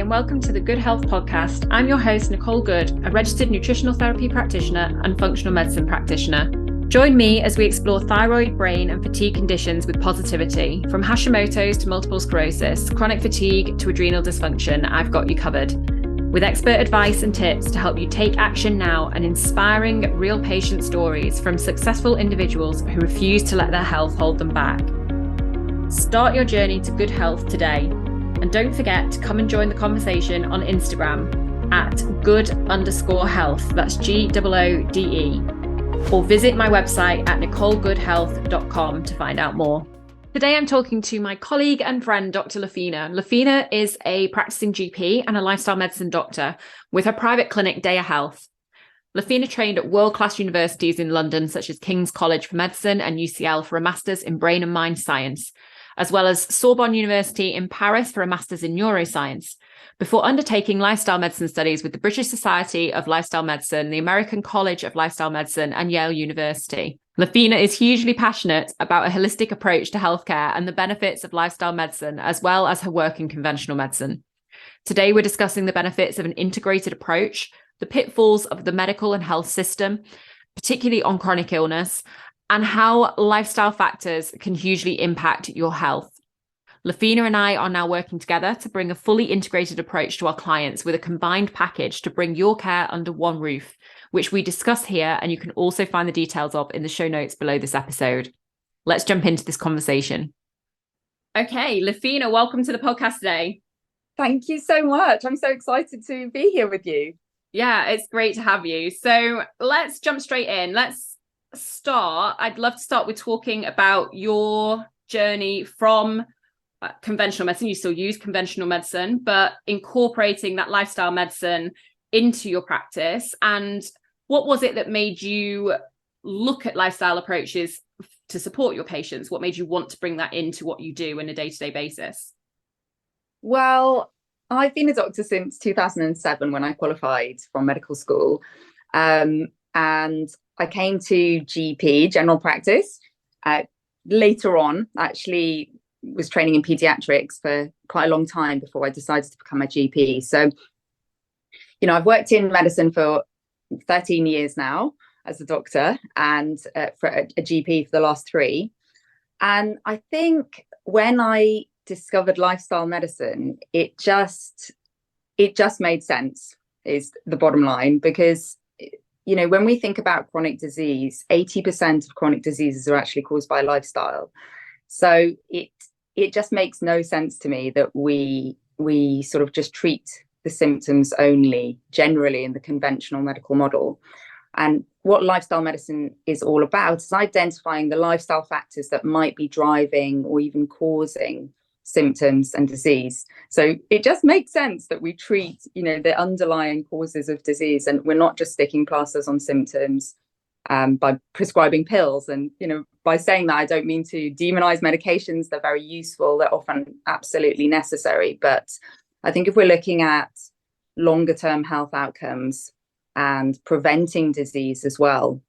and welcome to the Good Health Podcast. I'm your host, Nicole Good, a registered nutritional therapy practitioner and functional medicine practitioner. Join me as we explore thyroid, brain, and fatigue conditions with positivity. From Hashimoto's to multiple sclerosis, chronic fatigue to adrenal dysfunction, I've got you covered. With expert advice and tips to help you take action now and inspiring real patient stories from successful individuals who refuse to let their health hold them back. Start your journey to good health today. And don't forget to come and join the conversation on Instagram at good_health. That's GOODE. Or visit my website at nicolegoodhealth.com to find out more. Today I'm talking to my colleague and friend, Dr. Lafina. Lafina is a practicing GP and a lifestyle medicine doctor with her private clinic, Deia Health. Lafina trained at world-class universities in London, such as King's College for Medicine and UCL for a master's in brain and mind science, as well as Sorbonne University in Paris for a master's in neuroscience, before undertaking lifestyle medicine studies with the British Society of Lifestyle Medicine, the American College of Lifestyle Medicine, and Yale University. Lafina is hugely passionate about a holistic approach to healthcare and the benefits of lifestyle medicine, as well as her work in conventional medicine. Today, we're discussing the benefits of an integrated approach, the pitfalls of the medical and health system, particularly on chronic illness, and how lifestyle factors can hugely impact your health. Lafina and I are now working together to bring a fully integrated approach to our clients with a combined package to bring your care under one roof, which we discuss here, and you can also find the details of in the show notes below this episode. Let's jump into this conversation. Okay, Lafina, welcome to the podcast today. Thank you so much. I'm so excited to be here with you. Yeah, it's great to have you. So let's jump straight in. Let's start. I'd love to start with talking about your journey from conventional medicine. You still use conventional medicine, but incorporating that lifestyle medicine into your practice. And what was it that made you look at lifestyle approaches to support your patients? What made you want to bring that into what you do on a day-to-day basis? Well, I've been a doctor since 2007 when I qualified from medical school. And I came to GP, general practice. Later on, actually was training in pediatrics for quite a long time before I decided to become a GP. So, I've worked in medicine for 13 years now as a doctor and for a GP for the last 3. And I think when I discovered lifestyle medicine, it just made sense, is the bottom line, because when we think about chronic disease, 80% of chronic diseases are actually caused by lifestyle. So it just makes no sense to me that we sort of just treat the symptoms only generally in the conventional medical model. And what lifestyle medicine is all about is identifying the lifestyle factors that might be driving or even causing symptoms and disease. So it just makes sense that we treat, the underlying causes of disease, and we're not just sticking plasters on symptoms by prescribing pills. And, by saying that, I don't mean to demonize medications. They're very useful. They're often absolutely necessary. But I think if we're looking at longer term health outcomes and preventing disease as well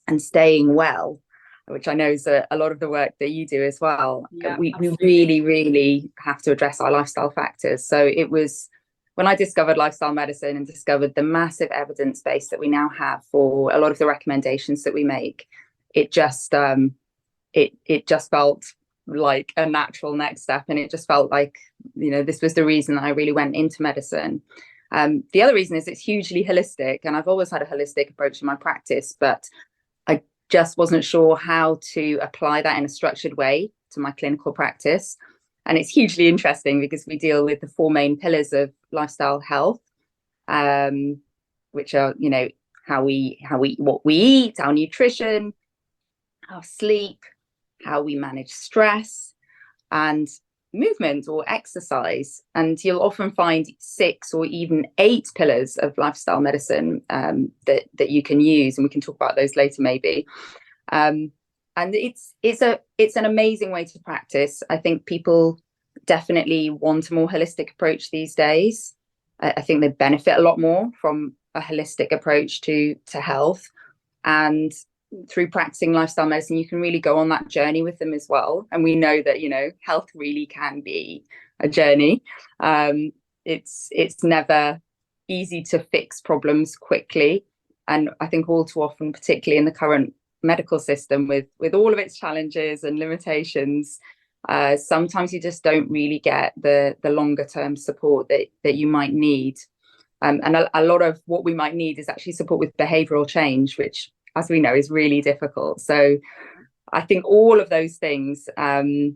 and staying well, which I know is a lot of the work that you do as well, we really, really have to address our lifestyle factors. So it was when I discovered lifestyle medicine and discovered the massive evidence base that we now have for a lot of the recommendations that we make, it just felt like a natural next step. And it just felt like, this was the reason that I really went into medicine. The other reason is it's hugely holistic, and I've always had a holistic approach in my practice, but I just wasn't sure how to apply that in a structured way to my clinical practice. And it's hugely interesting because we deal with the 4 main pillars of lifestyle health, which are, what we eat, our nutrition, our sleep, how we manage stress, and movement or exercise. And you'll often find 6 or even 8 pillars of lifestyle medicine that you can use, and we can talk about those later maybe. And it's an amazing way to practice. I think people definitely want a more holistic approach these days. I think they benefit a lot more from a holistic approach to health. And through practicing lifestyle medicine, you can really go on that journey with them as well. And we know that, health really can be a journey. it's never easy to fix problems quickly. And I think all too often, particularly in the current medical system with all of its challenges and limitations, sometimes you just don't really get the longer term support that you might need. And a lot of what we might need is actually support with behavioural change, which, as we know, is really difficult. So I think all of those things, I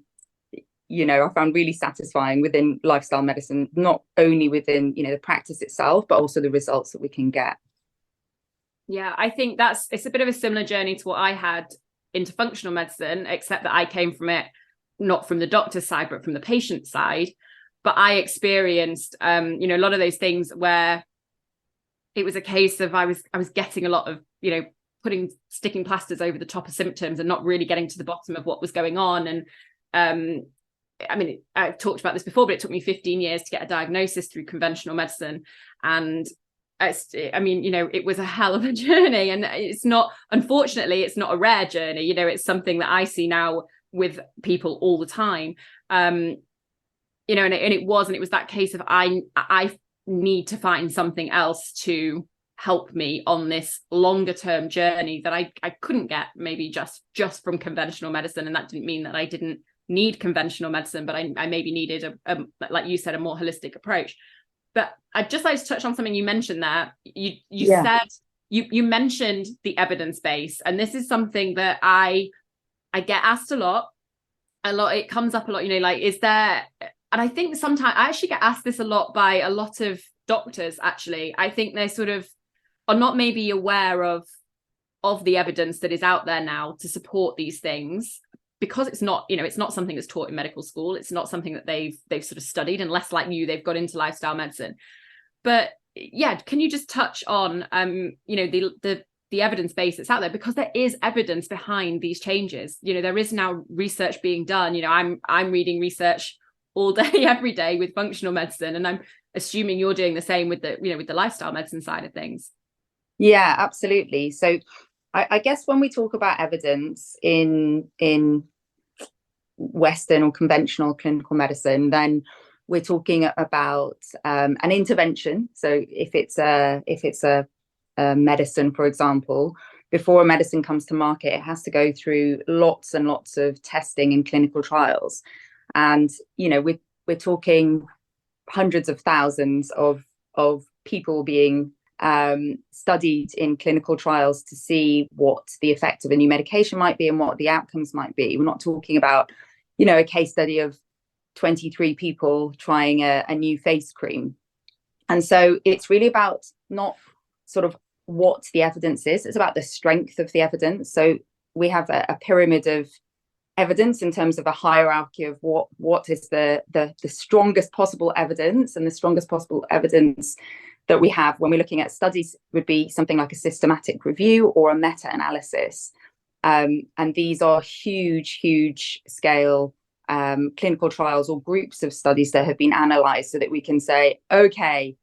found really satisfying within lifestyle medicine, not only within, the practice itself, but also the results that we can get. Yeah, I think it's a bit of a similar journey to what I had into functional medicine, except that I came from it, not from the doctor's side, but from the patient side. But I experienced, a lot of those things where it was a case of I was getting a lot of, sticking plasters over the top of symptoms and not really getting to the bottom of what was going on. And I've talked about this before, but it took me 15 years to get a diagnosis through conventional medicine. And it was a hell of a journey, and unfortunately, it's not a rare journey. It's something that I see now with people all the time. It was that case of I need to find something else to help me on this longer term journey that I couldn't get maybe just from conventional medicine. And that didn't mean that I didn't need conventional medicine, but I maybe needed a like you said, a more holistic approach. But I'd just like to touch on something you mentioned there. You said you mentioned the evidence base, and this is something that I get asked a lot. It comes up a lot, is there, and I think sometimes I actually get asked this a lot by a lot of doctors, actually. I think they sort of are not maybe aware of the evidence that is out there now to support these things, because it's not something that's taught in medical school. It's not something that they've sort of studied, unless, like you, they've got into lifestyle medicine. But yeah, can you just touch on the evidence base that's out there, because there is evidence behind these changes. There is now research being done. I'm reading research all day, every day with functional medicine, and I'm assuming you're doing the same with the lifestyle medicine side of things. Yeah, absolutely. So I guess when we talk about evidence in Western or conventional clinical medicine, then we're talking about an intervention. So if it's a medicine, for example, before a medicine comes to market, it has to go through lots and lots of testing and clinical trials. And we're talking hundreds of thousands of people being studied in clinical trials to see what the effect of a new medication might be and what the outcomes might be. We're not talking about, a case study of 23 people trying a new face cream. And so it's really about not sort of what the evidence is, it's about the strength of the evidence. So we have a pyramid of evidence in terms of a hierarchy of what is the strongest possible evidence, and the strongest possible evidence that we have when we're looking at studies would be something like a systematic review or a meta-analysis. And these are huge scale clinical trials or groups of studies that have been analysed, so that we can say, okay,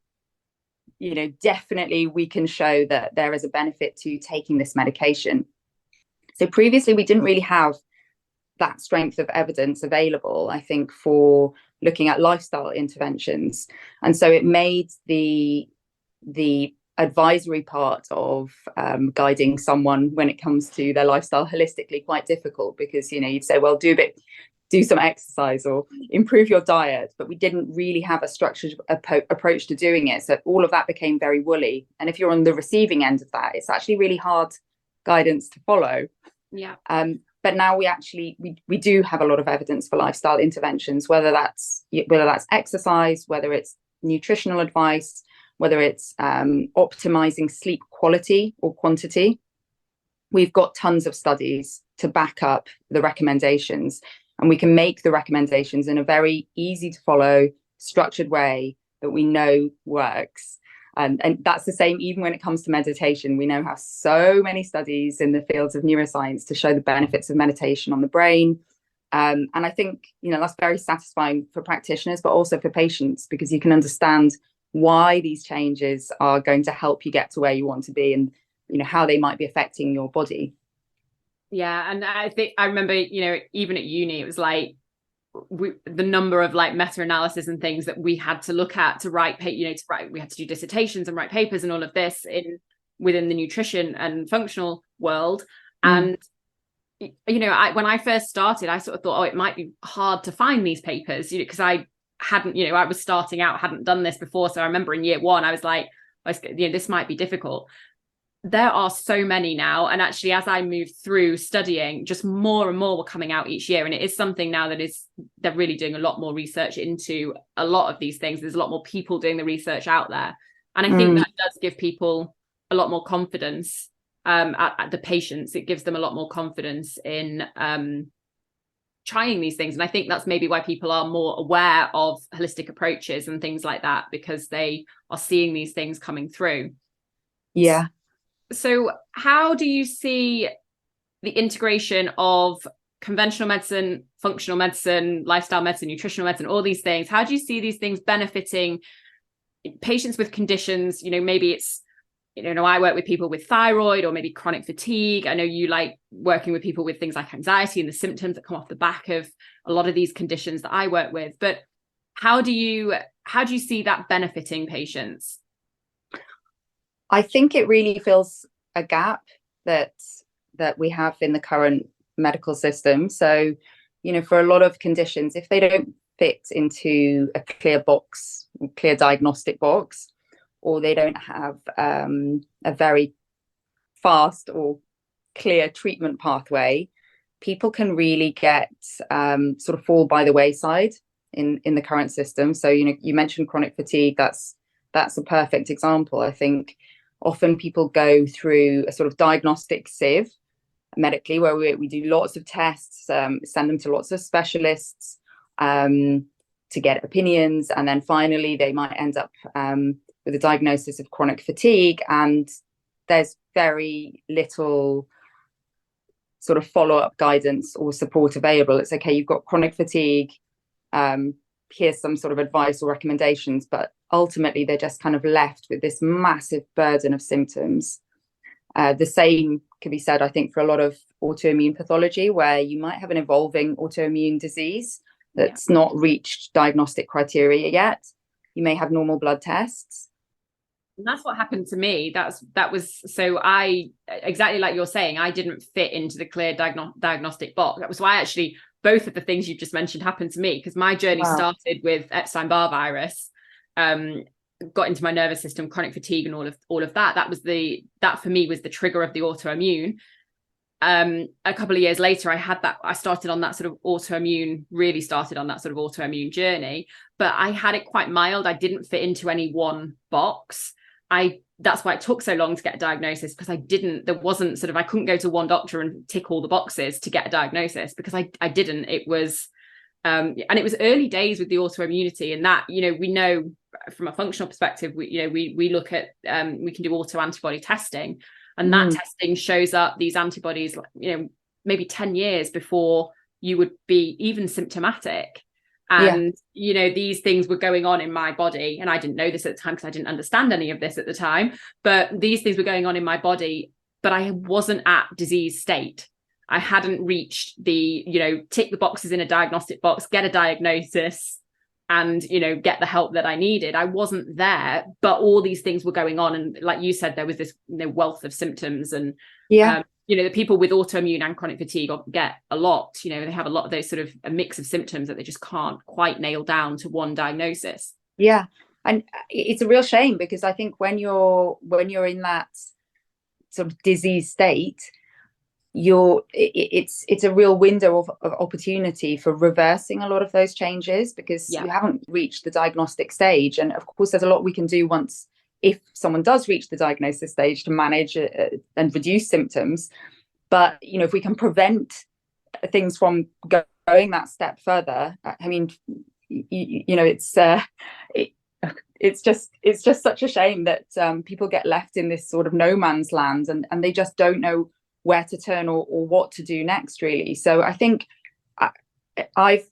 definitely we can show that there is a benefit to taking this medication. So previously we didn't really have that strength of evidence available, I think, for looking at lifestyle interventions. And so it made the advisory part of guiding someone when it comes to their lifestyle holistically quite difficult, because you'd say, well, do some exercise or improve your diet, but we didn't really have a structured approach to doing it. So all of that became very woolly, and if you're on the receiving end of that, it's actually really hard guidance to follow. Yeah. But now we do have a lot of evidence for lifestyle interventions, whether that's exercise, whether it's nutritional advice, whether it's optimizing sleep quality or quantity. We've got tons of studies to back up the recommendations, and we can make the recommendations in a very easy to follow, structured way that we know works. And that's the same even when it comes to meditation. We now have so many studies in the fields of neuroscience to show the benefits of meditation on the brain. And I think, that's very satisfying for practitioners, but also for patients, because you can understand why these changes are going to help you get to where you want to be, and, how they might be affecting your body. Yeah. And I think I remember, even at uni, it was like, the number of like meta-analysis and things that we had to look at to write, we had to do dissertations and write papers and all of this within the nutrition and functional world. And when I first started, I sort of thought, it might be hard to find these papers, because I hadn't, I was starting out, hadn't done this before. So I remember in year one, I was like, this might be difficult. There are so many now. And actually, as I moved through studying, just more and more were coming out each year. And it is something now they're really doing a lot more research into a lot of these things. There's a lot more people doing the research out there. And I think that does give people a lot more confidence at the patients. It gives them a lot more confidence in trying these things. And I think that's maybe why people are more aware of holistic approaches and things like that, because they are seeing these things coming through. Yeah. So how do you see the integration of conventional medicine, functional medicine, lifestyle medicine, nutritional medicine, all these things? How do you see these things benefiting patients with conditions? Maybe it's, I work with people with thyroid or maybe chronic fatigue. I know you like working with people with things like anxiety and the symptoms that come off the back of a lot of these conditions that I work with. But how do you see that benefiting patients? I think it really fills a gap that we have in the current medical system. So, for a lot of conditions, if they don't fit into a clear diagnostic box, or they don't have a very fast or clear treatment pathway, people can really get sort of fall by the wayside in the current system. So, you mentioned chronic fatigue. That's a perfect example. I think often people go through a sort of diagnostic sieve medically, where we do lots of tests, send them to lots of specialists to get opinions, and then finally they might end up with a diagnosis of chronic fatigue, and there's very little sort of follow-up guidance or support available. It's okay, you've got chronic fatigue, here's some sort of advice or recommendations, but ultimately they're just kind of left with this massive burden of symptoms. The same can be said, I think, for a lot of autoimmune pathology, where you might have an evolving autoimmune disease that's not reached diagnostic criteria yet. You may have normal blood tests. And that's what happened to me. That was so I, exactly like you're saying, I didn't fit into the clear diagnostic box. That was why actually both of the things you've just mentioned happened to me, because my journey started with Epstein-Barr virus, got into my nervous system, chronic fatigue, and all of that. That for me was the trigger of the autoimmune. A couple of years later, I started on that sort of really started on that sort of autoimmune journey, but I had it quite mild. I didn't fit into any one box. That's why it took so long to get a diagnosis, because I couldn't go to one doctor and tick all the boxes to get a diagnosis, because I didn't. It was, and it was early days with the autoimmunity, and that, we know from a functional perspective, we look at, we can do autoantibody testing, and that testing shows up these antibodies, maybe 10 years before you would be even symptomatic. And, these things were going on in my body. And I didn't know this at the time, because I didn't understand any of this at the time. But these things were going on in my body, but I wasn't at disease state. I hadn't reached the, tick the boxes in a diagnostic box, get a diagnosis, and, get the help that I needed. I wasn't there, but all these things were going on. And like you said, there was this wealth of symptoms, and, the people with autoimmune and chronic fatigue get a lot, they have a lot of those sort of a mix of symptoms that they just can't quite nail down to one diagnosis. Yeah. And it's a real shame, because I think when you're in that sort of disease state, it's a real window of opportunity for reversing a lot of those changes, because you haven't reached the diagnostic stage. And of course, there's a lot we can do if someone does reach the diagnosis stage, to manage and reduce symptoms. But if we can prevent things from going that step further, I mean, it's just such a shame that people get left in this sort of no man's land, and they just don't know where to turn or what to do next, really. So I think I've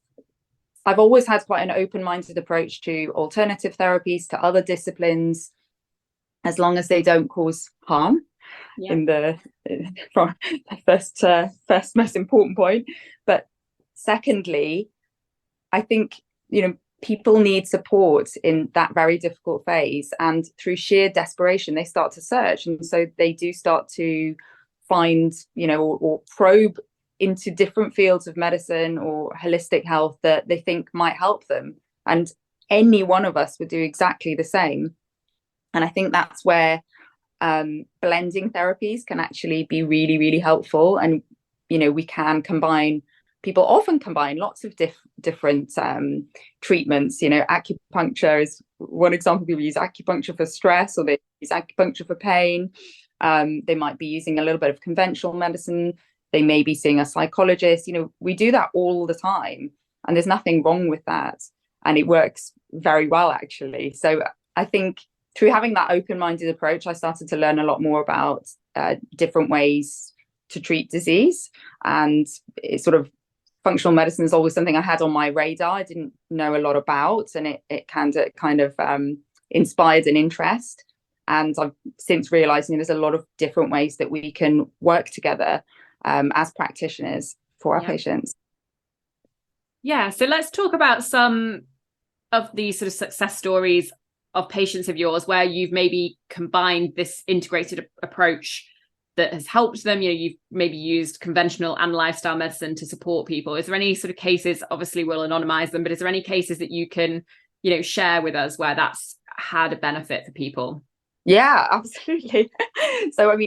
always had quite an open-minded approach to alternative therapies, to other disciplines, as long as they don't cause harm. From the first most important point. But secondly, I think, people need support in that very difficult phase, and through sheer desperation they start to search, and so they do start to find, or probe into different fields of medicine or holistic health that they think might help them. And any one of us would do exactly the same. And I think that's where blending therapies can actually be really, really helpful. And we can combine, people often combine lots of different treatments. Acupuncture is one example. People use acupuncture for stress, or they use acupuncture for pain. They might be using a little bit of conventional medicine. They may be seeing a psychologist. We do that all the time, and there's nothing wrong with that. And it works very well, actually. So I think through having that open-minded approach, I started to learn a lot more about different ways to treat disease. And it's sort of, functional medicine is always something I had on my radar. I didn't know a lot about, and it kind of inspired an interest. And I've since realized there's a lot of different ways that we can work together as practitioners for our patients. Yeah, so let's talk about some of these sort of success stories of patients of yours where you've maybe combined this integrated approach that has helped them. You've maybe used conventional and lifestyle medicine to support people. Is there any sort of cases, obviously we'll anonymize them, but is there any cases that you can, share with us where that's had a benefit for people? Yeah, absolutely. So,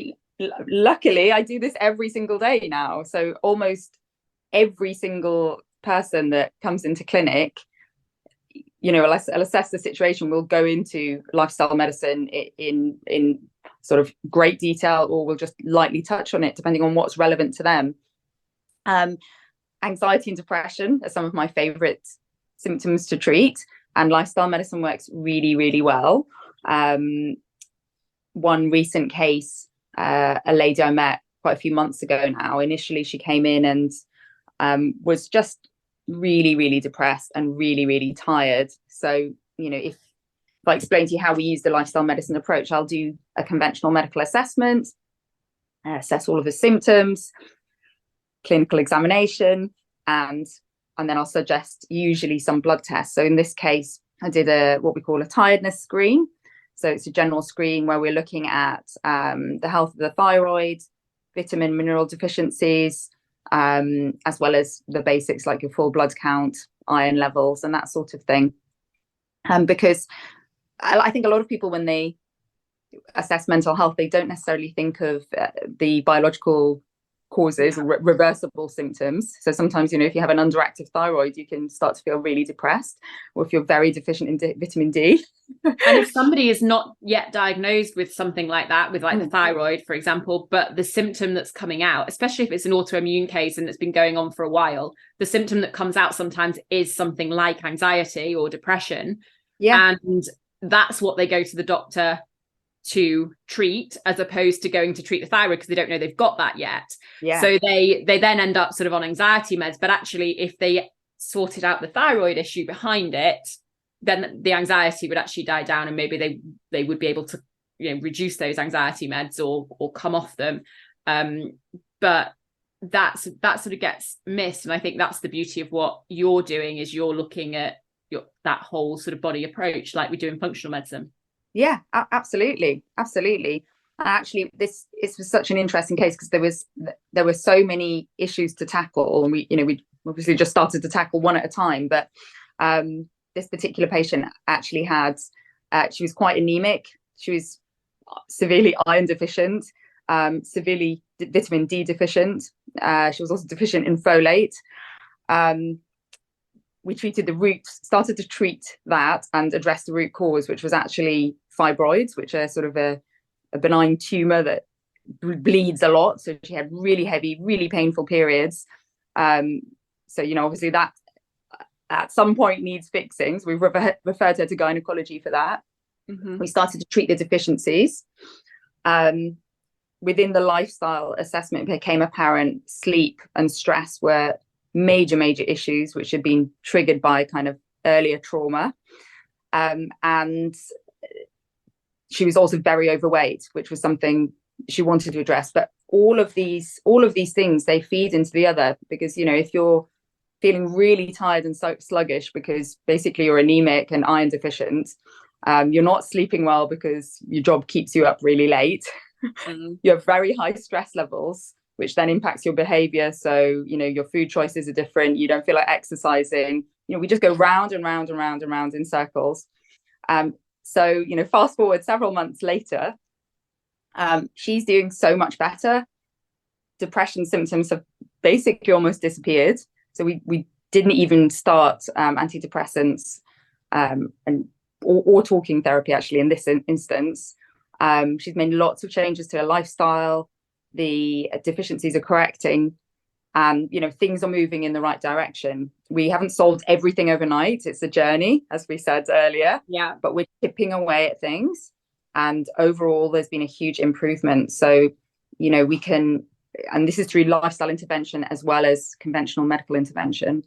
luckily I do this every single day now. So almost every single person that comes into clinic, I'll assess the situation. We'll go into lifestyle medicine in sort of great detail, or we'll just lightly touch on it depending on what's relevant to them. Anxiety and depression are some of my favorite symptoms to treat, and lifestyle medicine works really, really well. One recent case, a lady I met quite a few months ago now, initially she came in and was just really, really depressed and really, really tired. So, if I explain to you how we use the lifestyle medicine approach, I'll do a conventional medical assessment, assess all of the symptoms, clinical examination, and then I'll suggest usually some blood tests. So in this case, I did what we call a tiredness screen. So it's a general screen where we're looking at the health of the thyroid, vitamin, mineral deficiencies, as well as the basics like your full blood count, iron levels, and that sort of thing. Because I think a lot of people, when they assess mental health, they don't necessarily think of the biological causes or reversible symptoms. So sometimes, if you have an underactive thyroid, you can start to feel really depressed, or if you're very deficient in vitamin D. And if somebody is not yet diagnosed with something like that, with like the thyroid, for example, but the symptom that's coming out, especially if it's an autoimmune case and it's been going on for a while, the symptom that comes out sometimes is something like anxiety or depression. Yeah. And that's what they go to the doctor to treat, as opposed to going to treat the thyroid because they don't know they've got that yet. Yeah. So they then end up sort of on anxiety meds. But actually, if they sorted out the thyroid issue behind it, then the anxiety would actually die down, and maybe they would be able to reduce those anxiety meds or come off them. But that sort of gets missed, and I think that's the beauty of what you're doing, is you're looking at that whole sort of body approach like we do in functional medicine. Yeah, absolutely. And actually, this was such an interesting case because there were so many issues to tackle, and we obviously just started to tackle one at a time. But this particular patient actually had, she was quite anemic. She was severely iron deficient, severely vitamin D deficient. She was also deficient in folate. We started to treat that and address the root cause, which was actually fibroids, which are sort of a benign tumor that bleeds a lot. So she had really heavy, really painful periods. So, obviously that at some point needs fixing. So we've referred her to gynecology for that. Mm-hmm. We started to treat the deficiencies. Within the lifestyle assessment, it became apparent sleep and stress were major issues, which had been triggered by kind of earlier trauma. And she was also very overweight, which was something she wanted to address. But all of these things, they feed into the other, because, if you're feeling really tired and so sluggish because basically you're anemic and iron deficient. You're not sleeping well because your job keeps you up really late. You have very high stress levels, which then impacts your behavior. So, your food choices are different. You don't feel like exercising. We just go round and round and round and round in circles. So, fast forward several months later, she's doing so much better. Depression symptoms have basically almost disappeared. So we didn't even start antidepressants or talking therapy, actually, in this instance. She's made lots of changes to her lifestyle. The deficiencies are correcting, and things are moving in the right direction. We haven't solved everything overnight. It's a journey, as we said earlier. Yeah. But we're chipping away at things, and overall, there's been a huge improvement. So, we can, and this is through lifestyle intervention as well as conventional medical intervention.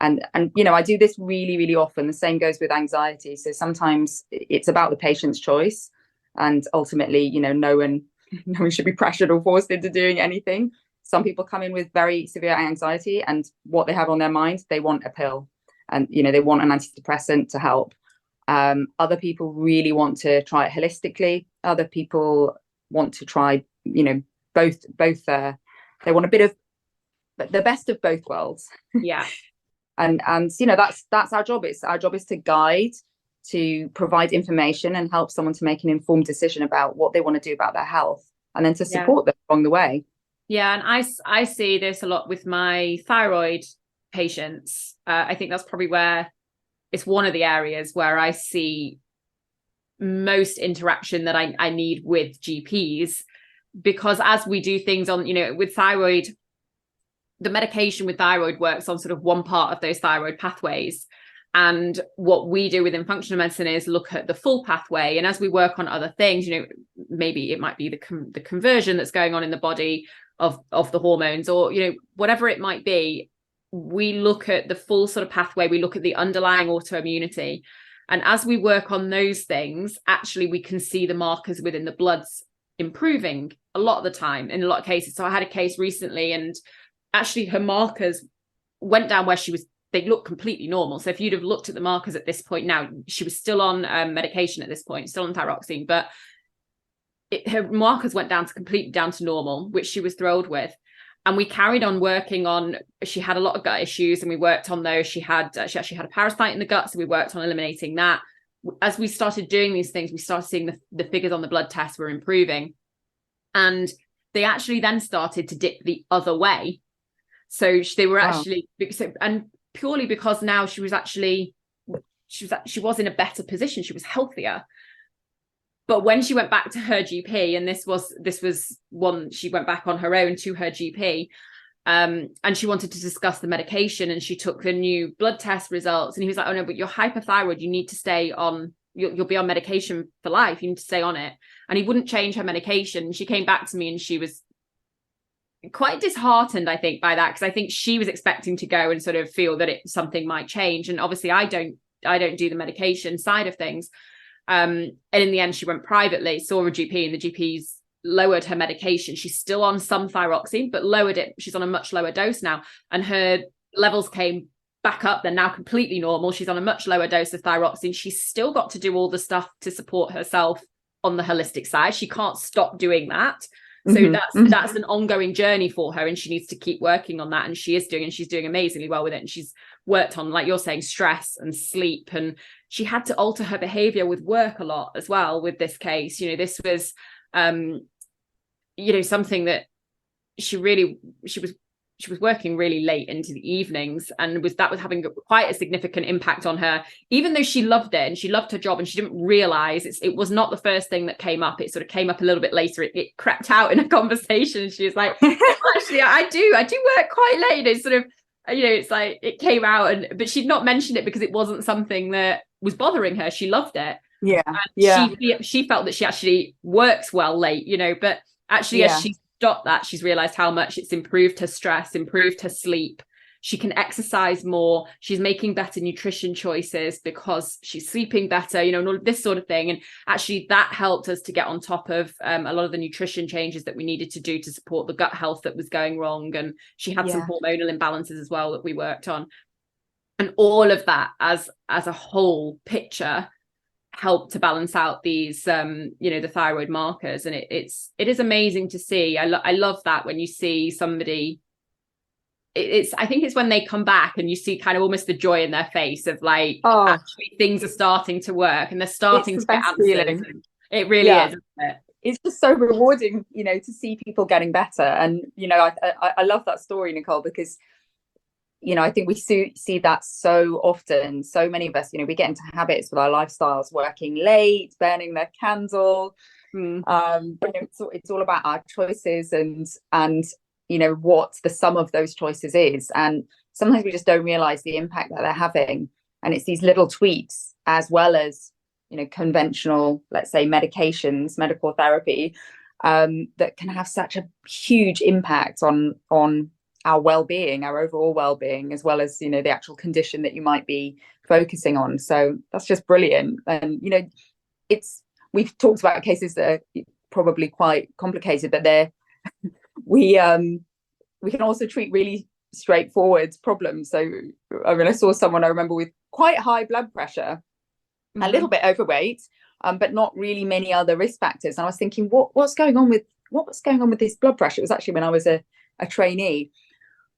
And I do this really, really often. The same goes with anxiety. So sometimes it's about the patient's choice, and ultimately, no one should be pressured or forced into doing anything. Some people come in with very severe anxiety, and what they have on their mind, they want a pill, and they want an antidepressant to help. Other people really want to try it holistically. Other people want to try, both. They want a bit of the best of both worlds. Yeah. And that's our job. Our job is to guide, to provide information and help someone to make an informed decision about what they want to do about their health, and then to support them along the way. Yeah, and I see this a lot with my thyroid patients. I think that's probably where it's one of the areas where I see most interaction that I need with GPs, because as we do things on, with thyroid, the medication with thyroid works on sort of one part of those thyroid pathways. And what we do within functional medicine is look at the full pathway. And as we work on other things, maybe it might be the conversion that's going on in the body of the hormones, or, whatever it might be, we look at the full sort of pathway. We look at the underlying autoimmunity. And as we work on those things, actually, we can see the markers within the bloods improving a lot of the time in a lot of cases. So I had a case recently, and actually her markers went down where they look completely normal. So if you'd have looked at the markers at this point now, she was still on medication at this point, still on thyroxine, but her markers went down to completely down to normal, which she was thrilled with. And we carried on working on, she had a lot of gut issues, and we worked on those. She actually had a parasite in the gut, so we worked on eliminating that. As we started doing these things, we started seeing the figures on the blood tests were improving. And they actually then started to dip the other way. So they were actually, and purely because now she was in a better position. She was healthier. But when she went back to her GP, and this was one, she went back on her own to her GP, and she wanted to discuss the medication, and she took the new blood test results, and he was like, "Oh no, but you're hypothyroid. You need to stay on. You'll be on medication for life. You need to stay on it." And he wouldn't change her medication. She came back to me, and she was quite disheartened, I think, by that, because I think she was expecting to go and sort of feel that something might change. And obviously, I don't do the medication side of things. And in the end, she went privately, saw a GP, and the GP's lowered her medication. She's still on some thyroxine, but lowered it. She's on a much lower dose now, and her levels came back up. They're now completely normal. She's on a much lower dose of thyroxine. She's still got to do all the stuff to support herself on the holistic side. She can't stop doing that. So that's an ongoing journey for her, and she needs to keep working on that. And she's doing amazingly well with it. And she's worked on, like you're saying, stress and sleep, and she had to alter her behavior with work a lot as well with this case. This was something that she was working really late into the evenings, and that was having quite a significant impact on her, even though she loved it and she loved her job, and she didn't realize it was not the first thing that came up. It sort of came up a little bit later. It crept out in a conversation. She was like, actually, I do work quite late. It's sort of, it's like it came out, but she'd not mentioned it because it wasn't something that was bothering her. She loved it. She felt that she actually works well late, but actually as she stopped that, she's realized how much it's improved her stress, improved her sleep, she can exercise more, she's making better nutrition choices because she's sleeping better, you know, and all this sort of thing. And actually that helped us to get on top of a lot of the nutrition changes that we needed to do to support the gut health that was going wrong. And she had some hormonal imbalances as well that we worked on. And all of that as a whole picture help to balance out these you know, the thyroid markers. And it is amazing to see. I love that when you see somebody, I think it's when they come back and you see kind of almost the joy in their face of like, actually things are starting to work and they're starting to get answers. It really is, isn't it? It's just so rewarding, you know, to see people getting better. And you know, I love that story, Nicole, because you know, I think we see that so often. So many of us, you know, we get into habits with our lifestyles, working late, burning their candle. But you know, it's all about our choices and you know what the sum of those choices is. And sometimes we just don't realize the impact that they're having. And it's these little tweaks, as well as, you know, conventional, let's say, medications, medical therapy, that can have such a huge impact on our well-being, our overall well-being, as well as, you know, the actual condition that you might be focusing on. So that's just brilliant. And you know, we've talked about cases that are probably quite complicated, but we can also treat really straightforward problems. So I mean, I saw someone I remember with quite high blood pressure, a little bit overweight, but not really many other risk factors. And I was thinking, what's going on with this blood pressure? It was actually when I was a trainee.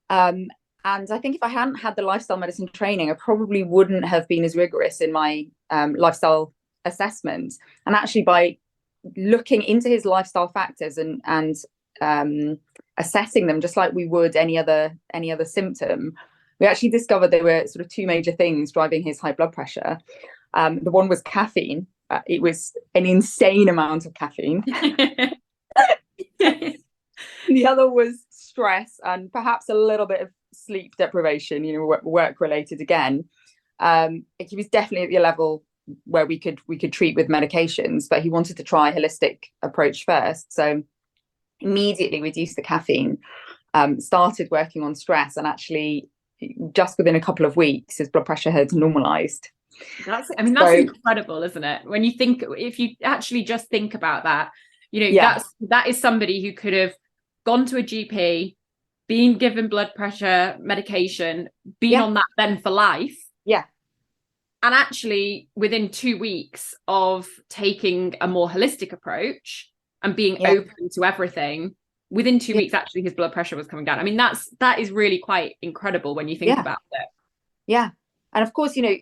And I think if I hadn't had the lifestyle medicine training, I probably wouldn't have been as rigorous in my lifestyle assessment. And actually, by looking into his lifestyle factors and assessing them just like we would any other symptom, we actually discovered there were sort of two major things driving his high blood pressure. The one was caffeine. It was an insane amount of caffeine. The other was stress and perhaps a little bit of sleep deprivation, you know, work related again. He was definitely at the level where we could treat with medications, but he wanted to try a holistic approach first. So immediately reduced the caffeine, started working on stress, and actually just within a couple of weeks his blood pressure had normalized. That's incredible, isn't it? When you think, if you actually just think about that, you know, that is somebody who could have gone to a GP, been given blood pressure medication, been on that then for life. Yeah. And actually within 2 weeks of taking a more holistic approach and being open to everything, within 2 weeks, actually his blood pressure was coming down. I mean, that is really quite incredible when you think about it. Yeah. And of course, you know,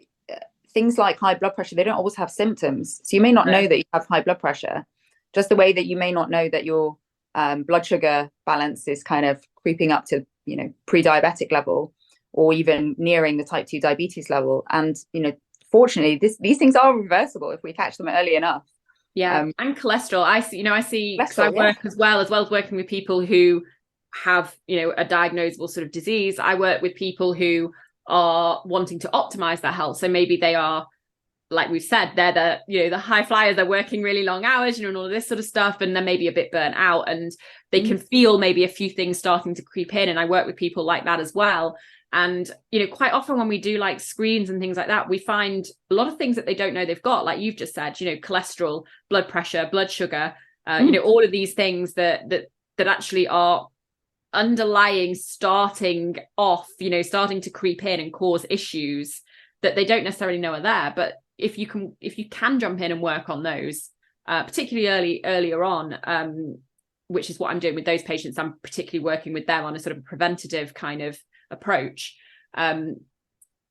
things like high blood pressure, they don't always have symptoms. So you may not know that you have high blood pressure, just the way that you may not know that your blood sugar balance is kind of creeping up to, you know, pre-diabetic level, or even nearing the type 2 diabetes level. And, you know, fortunately, these things are reversible if we catch them early enough. Yeah. And cholesterol. I see, because I work as well as working with people who have, you know, a diagnosable sort of disease. I work with people who are wanting to optimize their health. So maybe they are, like we've said, they're the high flyers, they're working really long hours, you know, and all of this sort of stuff, and they're maybe a bit burnt out, and they can feel maybe a few things starting to creep in. And I work with people like that as well. And, you know, quite often when we do like screens and things like that, we find a lot of things that they don't know they've got, like you've just said, you know, cholesterol, blood pressure, blood sugar, you know, all of these things that actually are underlying, starting to creep in and cause issues that they don't necessarily know are there. But if you can jump in and work on those, particularly earlier on, which is what I'm doing with those patients, I'm particularly working with them on a sort of preventative kind of approach. You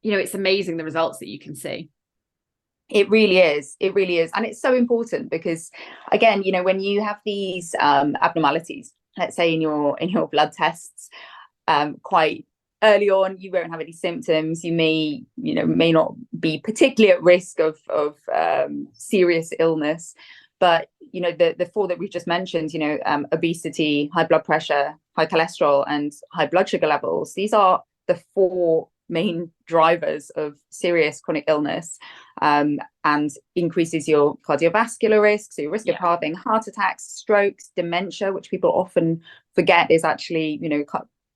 know, it's amazing the results that you can see. It really is. And it's so important because, again, you know, when you have these abnormalities, let's say in your blood tests, quite early on, you won't have any symptoms. You may not be particularly at risk of serious illness, but you know, the four that we've just mentioned, you know, obesity, high blood pressure, high cholesterol, and high blood sugar levels. These are the four main drivers of serious chronic illness, and increases your cardiovascular risk, so your risk of having heart attacks, strokes, dementia, which people often forget is actually, you know,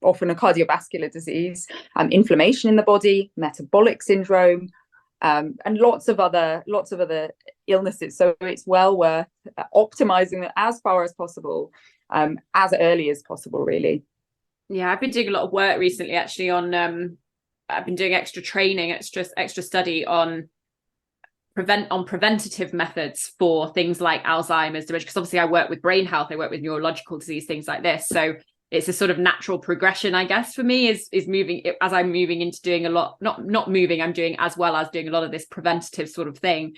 often a cardiovascular disease, inflammation in the body, metabolic syndrome, and lots of other illnesses. So it's well worth optimizing it as far as possible, as early as possible, really. Yeah, I've been doing a lot of work recently, actually, on I've been doing extra training, extra study on preventative methods for things like Alzheimer's, dementia, because obviously I work with brain health, I work with neurological disease, things like this. So it's a sort of natural progression, I guess, for me, is moving, as I'm moving into doing a lot, not moving, I'm doing as well as doing a lot of this preventative sort of thing.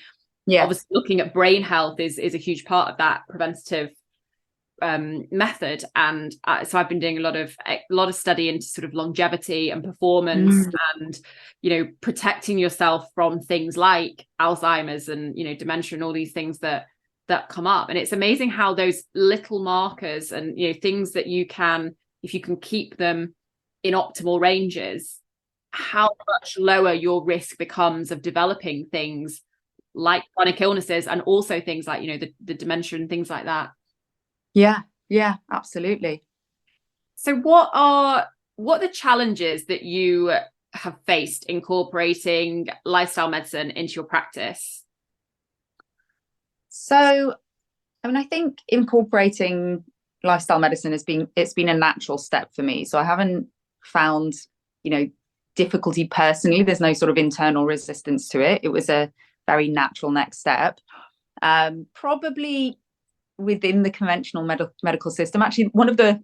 Yeah. Obviously looking at brain health is a huge part of that preventative method. And so I've been doing a lot of study into sort of longevity and performance and, you know, protecting yourself from things like Alzheimer's and, you know, dementia and all these things that come up. And it's amazing how those little markers and, you know, things that you can, if you can keep them in optimal ranges, how much lower your risk becomes of developing things like chronic illnesses, and also things like, you know, the dementia and things like that. Yeah, absolutely. So what are the challenges that you have faced incorporating lifestyle medicine into your practice? So, I mean, I think incorporating lifestyle medicine it's been a natural step for me. So I haven't found, you know, difficulty personally. There's no sort of internal resistance to it. It was a very natural next step. Probably within the conventional medical system, actually, one of the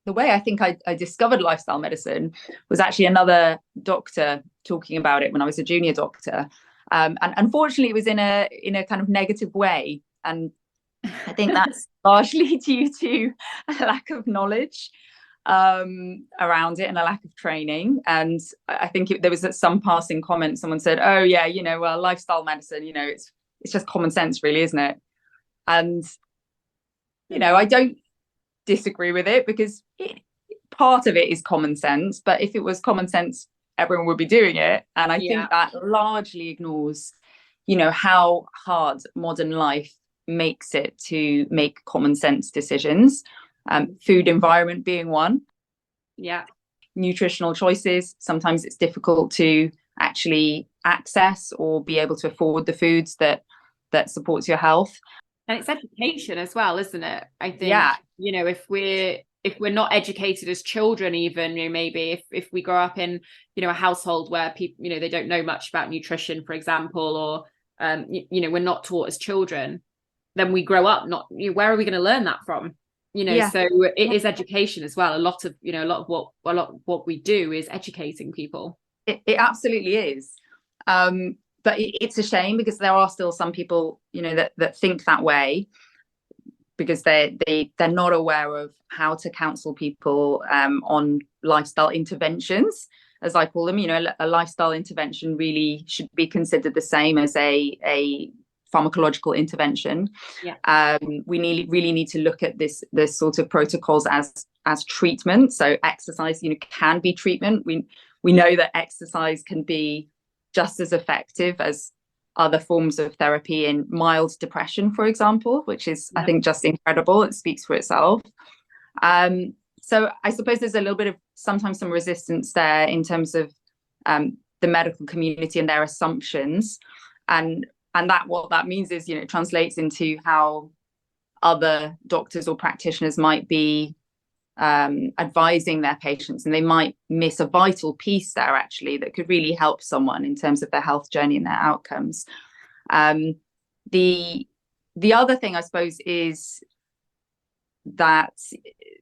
way I think I discovered lifestyle medicine was actually another doctor talking about it when I was a junior doctor, and unfortunately it was in a kind of negative way, and I think that's largely due to a lack of knowledge around it and a lack of training. And I think there was some passing comment, someone said, oh yeah, you know, well, lifestyle medicine, you know, it's just common sense really, isn't it? And, you know, I don't disagree with it, because part of it is common sense, but if it was common sense, everyone would be doing it. And I think that largely ignores, you know, how hard modern life makes it to make common sense decisions. Food environment being one. Yeah. Nutritional choices. Sometimes it's difficult to actually access or be able to afford the foods that supports your health. And it's education as well, isn't it? I think, you know, if we're not educated as children, even, you know, maybe if we grow up in, you know, a household where people, you know, they don't know much about nutrition, for example, or, you know, we're not taught as children, then we grow up not, you know, where are we going to learn that from? You know, so it is education as well. A lot of what we do is educating people. It absolutely is. But it's a shame, because there are still some people, you know, that think that way, because they're not aware of how to counsel people on lifestyle interventions, as I call them. You know, a lifestyle intervention really should be considered the same as a pharmacological intervention. We really need to look at this sort of protocols as treatment. So exercise, you know, can be treatment. We know that exercise can be just as effective as other forms of therapy in mild depression, for example, which is, I think, just incredible. It speaks for itself. So I suppose there's a little bit of sometimes some resistance there in terms of the medical community and their assumptions, and that what that means is, you know, it translates into how other doctors or practitioners might be advising their patients, and they might miss a vital piece there actually that could really help someone in terms of their health journey and their outcomes. The other thing, I suppose, is that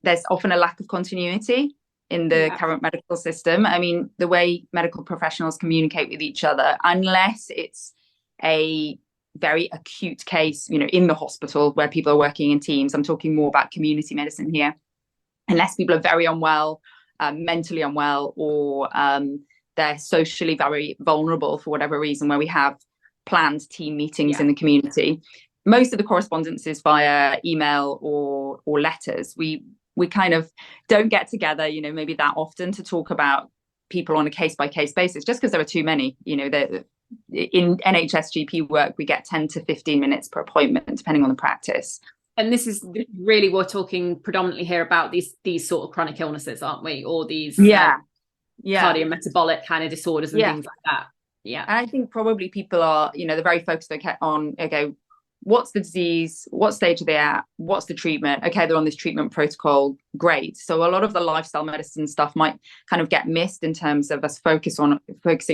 there's often a lack of continuity in the current medical system. I mean, the way medical professionals communicate with each other, unless it's a very acute case, you know, in the hospital where people are working in teams, I'm talking more about community medicine here, unless people are very unwell, mentally unwell, or they're socially very vulnerable for whatever reason, where we have planned team meetings in the community. Most of the correspondence is via email or letters. We kind of don't get together, you know, maybe that often to talk about people on a case-by-case basis, just because there are too many. You know, in NHS GP work, we get 10 to 15 minutes per appointment, depending on the practice. And this is really, we're talking predominantly here about these sort of chronic illnesses, aren't we? Or these cardiometabolic kind of disorders and things like that. Yeah. And I think probably people are, they're very focused on, okay, what's the disease? What stage are they at? What's the treatment? Okay, they're on this treatment protocol. Great. So a lot of the lifestyle medicine stuff might kind of get missed in terms of us focusing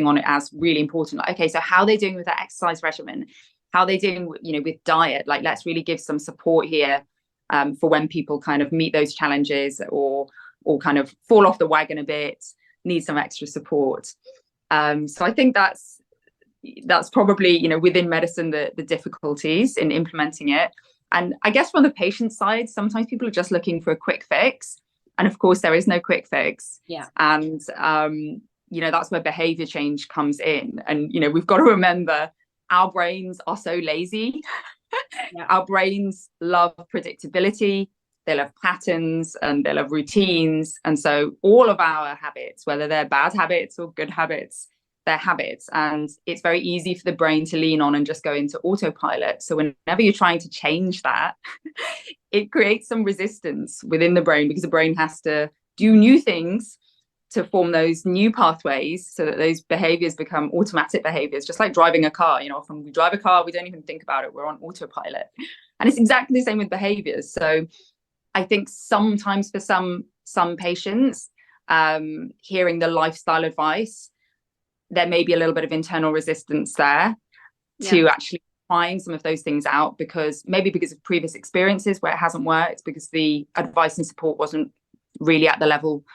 on it as really important. Like, okay, so how are they doing with their exercise regimen? How are they doing, with diet? Like, let's really give some support here for when people kind of meet those challenges or kind of fall off the wagon a bit, need some extra support. So I think that's probably, within medicine, the difficulties in implementing it. And I guess from the patient side, sometimes people are just looking for a quick fix. And of course, there is no quick fix. Yeah. And, that's where behavior change comes in. And, we've got to remember our brains are so lazy. Yeah. Our brains love predictability. They love patterns and they love routines. And so all of our habits, whether they're bad habits or good habits, they're habits. And it's very easy for the brain to lean on and just go into autopilot. So whenever you're trying to change that, it creates some resistance within the brain because the brain has to do new things to form those new pathways so that those behaviors become automatic behaviors, just like driving a car. Often we drive a car, we don't even think about it. We're on autopilot. And it's exactly the same with behaviors. So I think sometimes for some patients, hearing the lifestyle advice, there may be a little bit of internal resistance there to actually trying some of those things out because of previous experiences where it hasn't worked, because the advice and support wasn't really at the level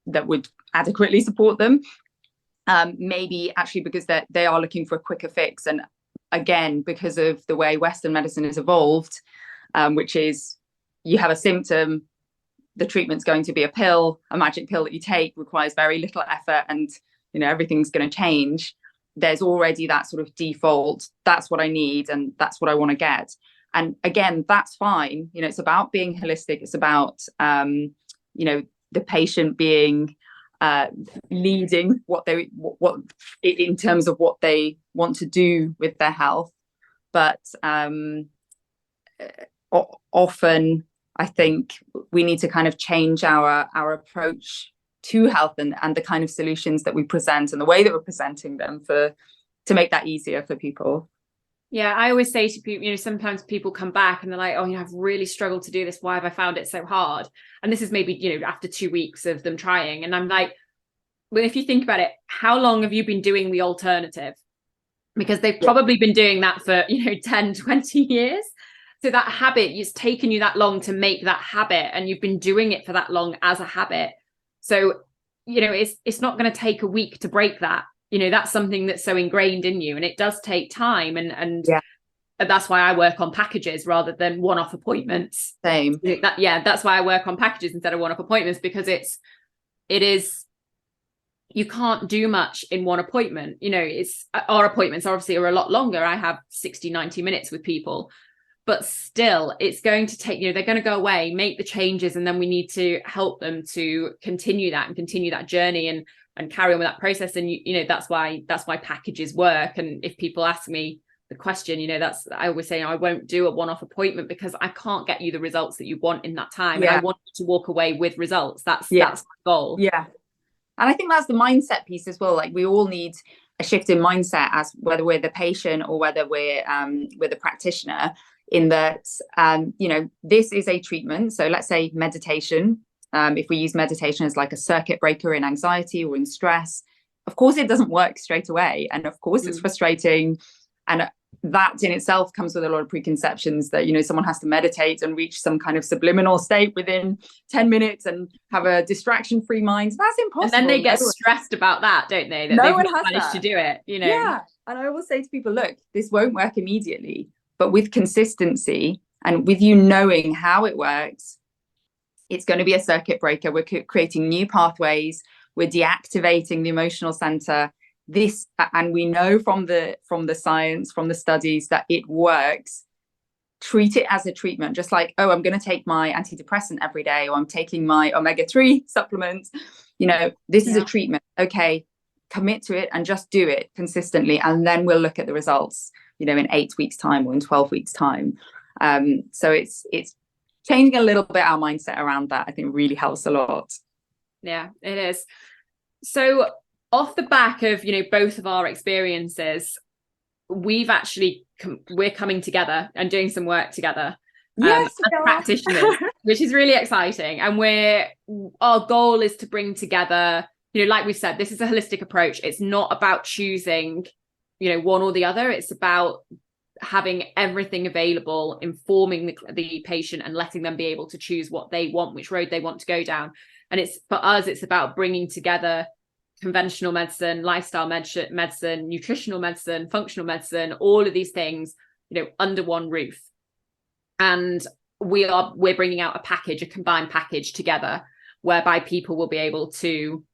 that would adequately support them. Maybe actually because they are looking for a quicker fix. And again, because of the way Western medicine has evolved, which is you have a symptom, the treatment's going to be a pill, a magic pill that you take, requires very little effort, and everything's going to change. There's already that sort of default, that's what I need and that's what I want to get. And again, that's fine. It's about being holistic. It's about the patient being leading what in terms of what they want to do with their health. But often I think we need to kind of change our approach to health and the kind of solutions that we present and the way that we're presenting them to make that easier for people. Yeah, I always say to people, sometimes people come back and they're like, oh, I've really struggled to do this. Why have I found it so hard? And this is maybe, after 2 weeks of them trying. And I'm like, well, if you think about it, how long have you been doing the alternative? Because they've probably been doing that for, 10, 20 years. So that habit, it's taken you that long to make that habit, and you've been doing it for that long as a habit. So, it's not going to take a week to break that. That's something that's so ingrained in you, and it does take time. And that's why I work on packages rather than one-off appointments. Same. That's why I work on packages instead of one-off appointments, because it is, you can't do much in one appointment. Our appointments obviously are a lot longer. I have 60, 90 minutes with people, but still it's going to take, they're going to go away, make the changes, and then we need to help them to continue that journey and carry on with that process. And that's why packages work. And if people ask me the question, I always say, I won't do a one-off appointment because I can't get you the results that you want in that time. And I want you to walk away with results. That's my goal. Yeah. And I think that's the mindset piece as well. Like, we all need a shift in mindset, as whether we're the patient or whether we're the practitioner, in that, this is a treatment. So let's say meditation. If we use meditation as like a circuit breaker in anxiety or in stress, of course, it doesn't work straight away. And of course, it's frustrating. And that in itself comes with a lot of preconceptions that, someone has to meditate and reach some kind of subliminal state within 10 minutes and have a distraction-free mind. That's impossible. And then they get stressed about that, don't they? That no one has managed to do it, Yeah. And I will say to people, look, this won't work immediately, but with consistency and with you knowing how it works, it's going to be a circuit breaker. We're creating new pathways. We're deactivating the emotional center. And we know from the science, from the studies, that it works. Treat it as a treatment, just like, oh, I'm going to take my antidepressant every day, or I'm taking my omega-3 supplement. This is a treatment. Okay, commit to it and just do it consistently. And then we'll look at the results, in 8 weeks time or in 12 weeks time. So it's changing a little bit our mindset around that. I think really helps a lot. Yeah, it is. So off the back of, both of our experiences, we're coming together and doing some work together Yes, as practitioners, which is really exciting. And our goal is to bring together, like we've said, this is a holistic approach. It's not about choosing, one or the other. It's about having everything available, informing the patient and letting them be able to choose what they want, which road they want to go down. And for us, it's about bringing together conventional medicine, lifestyle medicine, nutritional medicine, functional medicine, all of these things, under one roof. And we're bringing out a combined package together, whereby people will be able to,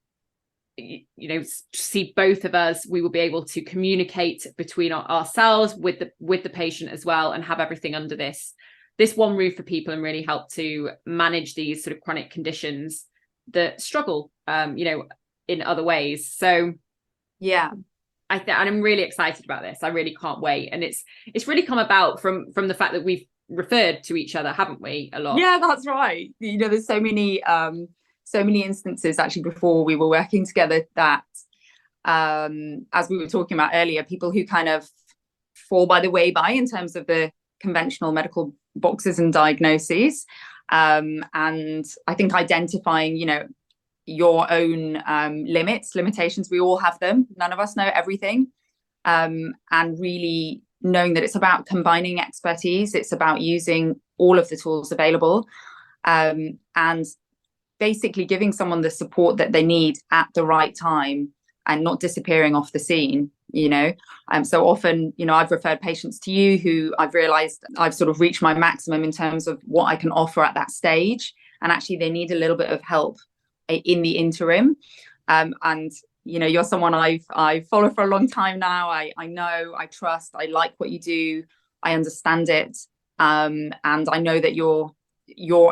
see both of us. We will be able to communicate between ourselves with the patient as well, and have everything under this one roof for people, and really help to manage these sort of chronic conditions that struggle, in other ways. So yeah, and I'm really excited about this. I really can't wait. And it's really come about from the fact that we've referred to each other, haven't we, a lot? Yeah, that's right. There's so many instances actually before we were working together that, as we were talking about earlier, people who kind of fall by the way by in terms of the conventional medical boxes and diagnoses. And I think identifying, your own limitations, we all have them. None of us know everything. And really knowing that it's about combining expertise. It's about using all of the tools available, and basically giving someone the support that they need at the right time, and not disappearing off the scene. So often, I've referred patients to you who I've realized I've sort of reached my maximum in terms of what I can offer at that stage, and actually they need a little bit of help in the interim. And you're someone I've followed for a long time now. I know, I trust, I like what you do, I understand it, and I know that your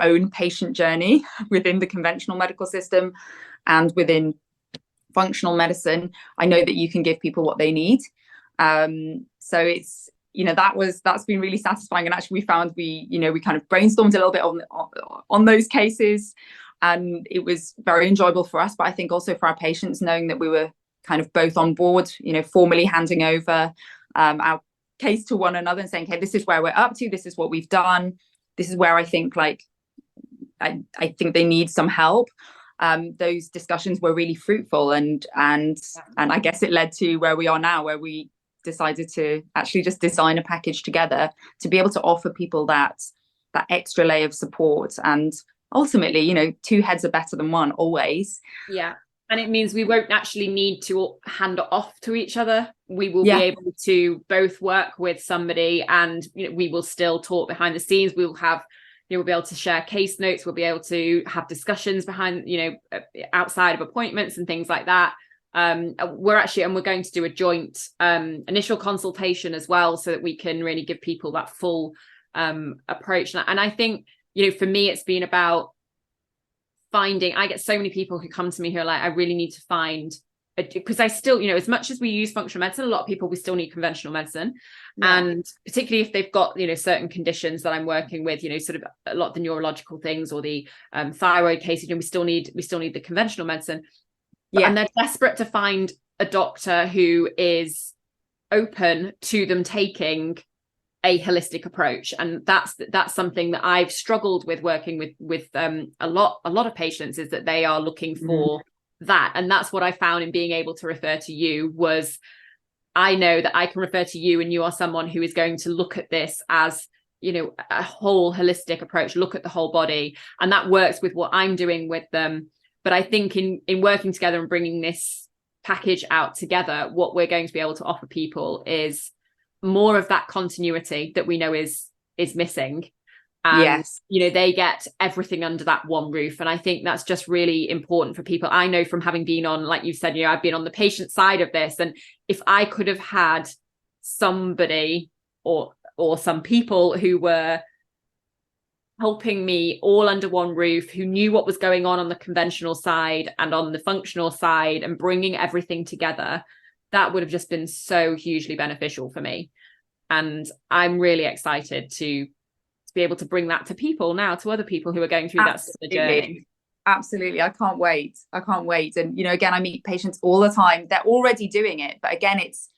own patient journey within the conventional medical system and within functional medicine, I know that you can give people what they need. So it's that's been really satisfying. And actually we found we kind of brainstormed a little bit on those cases, and it was very enjoyable for us, but I think also for our patients, knowing that we were kind of both on board, formally handing over our case to one another and saying, hey, this is where we're up to, this is what we've done, this is where I think I think they need some help. Those discussions were really fruitful, and I guess it led to where we are now, where we decided to actually just design a package together to be able to offer people that extra layer of support. And ultimately, two heads are better than one always. Yeah. And it means we won't actually need to hand it off to each other. We will be able to both work with somebody, and we will still talk behind the scenes. We will have, we'll be able to share case notes. We'll be able to have discussions behind, outside of appointments and things like that. We're going to do a joint initial consultation as well, so that we can really give people that full approach. And I think, for me, it's been about I get so many people who come to me who are like, I really need to find, because I still, as much as we use functional medicine, a lot of people, we still need conventional medicine. Yeah. And particularly if they've got, certain conditions that I'm working with, sort of a lot of the neurological things or the thyroid cases, we still need the conventional medicine. Yeah. And they're desperate to find a doctor who is open to them taking a holistic approach. And that's something that I've struggled with working with a lot of patients, is that they are looking for that. And that's what I found in being able to refer to you, was I know that I can refer to you, and you are someone who is going to look at this as, a whole holistic approach, look at the whole body. And that works with what I'm doing with them. But I think in working together and bringing this package out together, what we're going to be able to offer people is more of that continuity that we know is missing. And yes, they get everything under that one roof. And I think that's just really important for people. I know from having been on, like you said, I've been on the patient side of this, and if I could have had somebody or some people who were helping me all under one roof, who knew what was going on the conventional side and on the functional side, and bringing everything together, that would have just been so hugely beneficial for me. And I'm really excited to be able to bring that to people now, to other people who are going through that sort of journey. Absolutely. I can't wait. And, again, I meet patients all the time. They're already doing it. But again, it's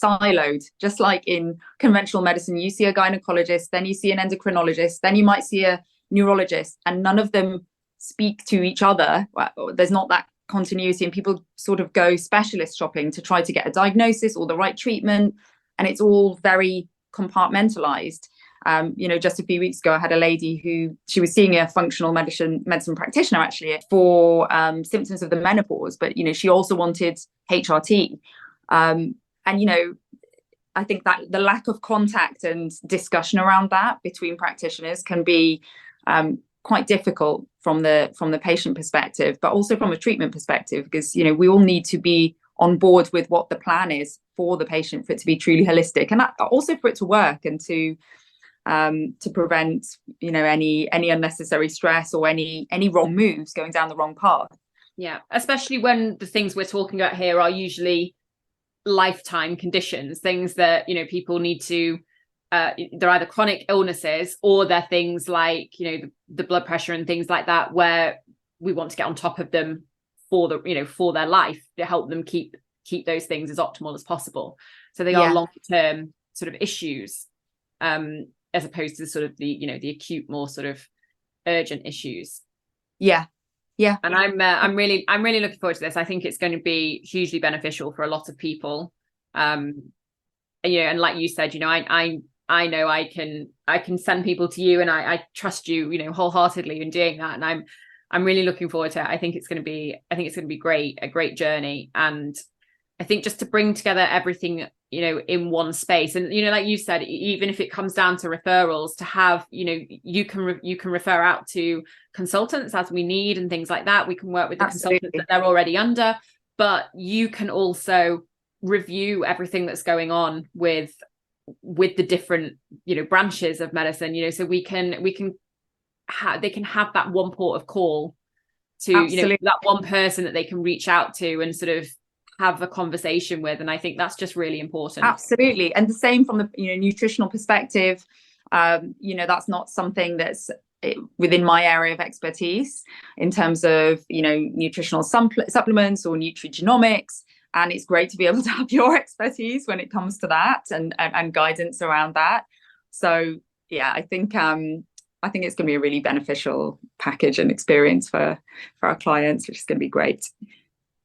siloed, just like in conventional medicine. You see a gynecologist, then you see an endocrinologist, then you might see a neurologist, and none of them speak to each other. There's not that continuity, and people sort of go specialist shopping to try to get a diagnosis or the right treatment. And it's all very compartmentalized. Just a few weeks ago, I had a lady who she was seeing a functional medicine practitioner actually for symptoms of the menopause, but she also wanted HRT. And I think that the lack of contact and discussion around that between practitioners can be quite difficult from the patient perspective, but also from a treatment perspective, because we all need to be on board with what the plan is for the patient, for it to be truly holistic, and also for it to work, and to prevent any unnecessary stress or any wrong moves going down the wrong path. Yeah, especially when the things we're talking about here are usually lifetime conditions, things that people need to they're either chronic illnesses, or they're things like the blood pressure and things like that, where we want to get on top of them for their life, to help them keep those things as optimal as possible. So they are long term sort of issues, as opposed to sort of the acute, more sort of urgent issues. Yeah. And I'm really looking forward to this. I think it's going to be hugely beneficial for a lot of people. And like you said, I know I can send people to you, and I trust you, wholeheartedly in doing that. And I'm really looking forward to it. I think it's going to be great, a great journey. And I think just to bring together everything, in one space, and like you said, even if it comes down to referrals, to have you can refer out to consultants as we need and things like that. We can work with the consultants that they're already under, but you can also review everything that's going on with the different branches of medicine, so they can have that one port of call to that one person that they can reach out to and sort of have a conversation with. And I think that's just really important. Absolutely. And the same from the nutritional perspective. That's not something that's within my area of expertise in terms of nutritional supplements or nutrigenomics. And it's great to be able to have your expertise when it comes to that, and guidance around that. So yeah, I think it's going to be a really beneficial package and experience for our clients, which is going to be great.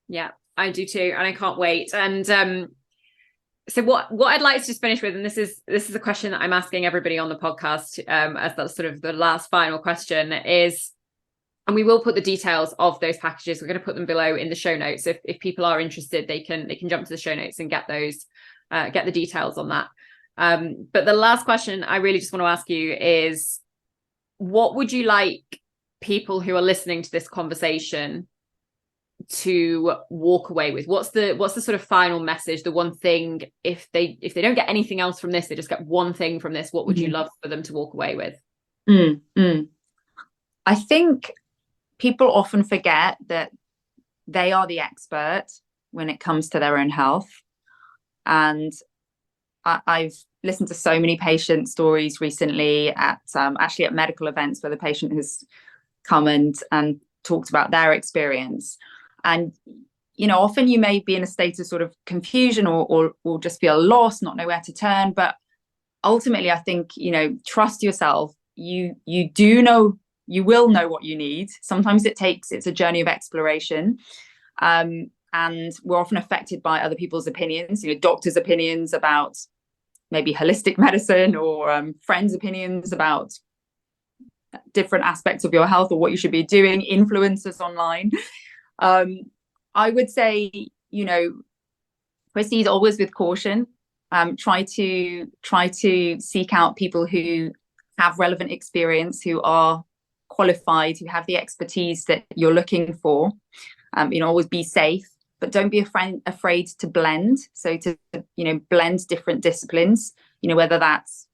Yeah, I do too, and I can't wait. And so what I'd like to just finish with, and this is a question that I'm asking everybody on the podcast, as that's sort of the last final question, is, and we will put the details of those packages, we're going to put them below in the show notes. If people are interested, they can jump to the show notes and get those, get the details on that. But the last question I really just want to ask you is, what would you like people who are listening to this conversation to walk away with? What's the sort of final message, the one thing, if they don't get anything else from this, they just get one thing from this, what would you love for them to walk away with? I think people often forget that they are the expert when it comes to their own health. And I've listened to so many patient stories recently at medical events where the patient has come and talked about their experience. And, often you may be in a state of sort of confusion or just feel lost, not know where to turn. But ultimately, I think, trust yourself. You will know what you need. Sometimes it's a journey of exploration. And we're often affected by other people's opinions, doctors' opinions about maybe holistic medicine, or friends' opinions about different aspects of your health or what you should be doing, influencers online. I would say, proceed always with caution. Try to seek out people who have relevant experience, who are qualified, who have the expertise that you're looking for. Always be safe, but don't be afraid to blend. So to blend different disciplines, whether that's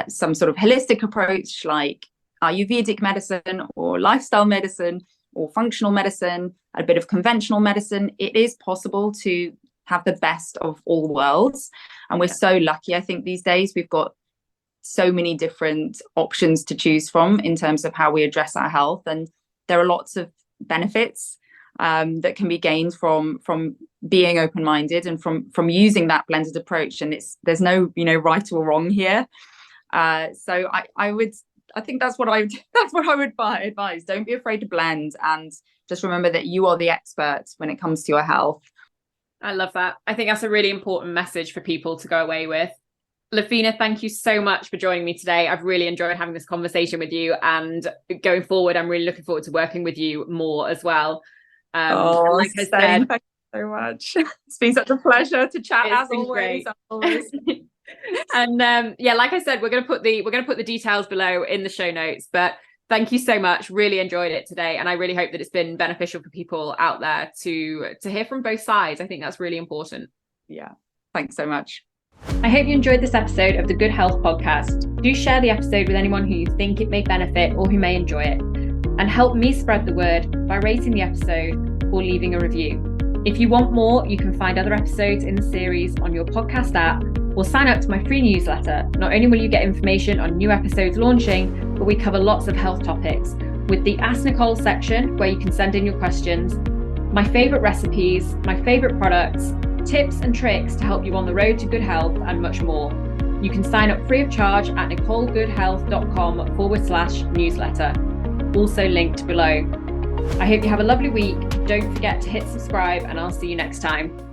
some sort of holistic approach like Ayurvedic medicine or lifestyle medicine or functional medicine, a bit of conventional medicine. It is possible to have the best of all worlds, and we're so lucky. I think these days we've got so many different options to choose from in terms of how we address our health, and there are lots of benefits that can be gained from being open-minded and from using that blended approach. And there's no right or wrong here. So I think that's what I would advise. Don't be afraid to blend, and just remember that you are the expert when it comes to your health. I love that. I think that's a really important message for people to go away with. Lafina, thank you so much for joining me today. I've really enjoyed having this conversation with you, and going forward, I'm really looking forward to working with you more as well. Like I said, thank you so much. It's been such a pleasure to chat. As always. And like I said, we're going to put the details below in the show notes. But thank you so much. Really enjoyed it today, and I really hope that it's been beneficial for people out there to hear from both sides. I think that's really important. Yeah. Thanks so much. I hope you enjoyed this episode of the Good Health Podcast. Do share the episode with anyone who you think it may benefit or who may enjoy it. And help me spread the word by rating the episode or leaving a review. If you want more, you can find other episodes in the series on your podcast app, or sign up to my free newsletter. Not only will you get information on new episodes launching, but we cover lots of health topics with the Ask Nicole section where you can send in your questions, my favourite recipes, my favourite products, tips and tricks to help you on the road to good health, and much more. You can sign up free of charge at nicolegoodhealth.com/newsletter. Also linked below. I hope you have a lovely week. Don't forget to hit subscribe, and I'll see you next time.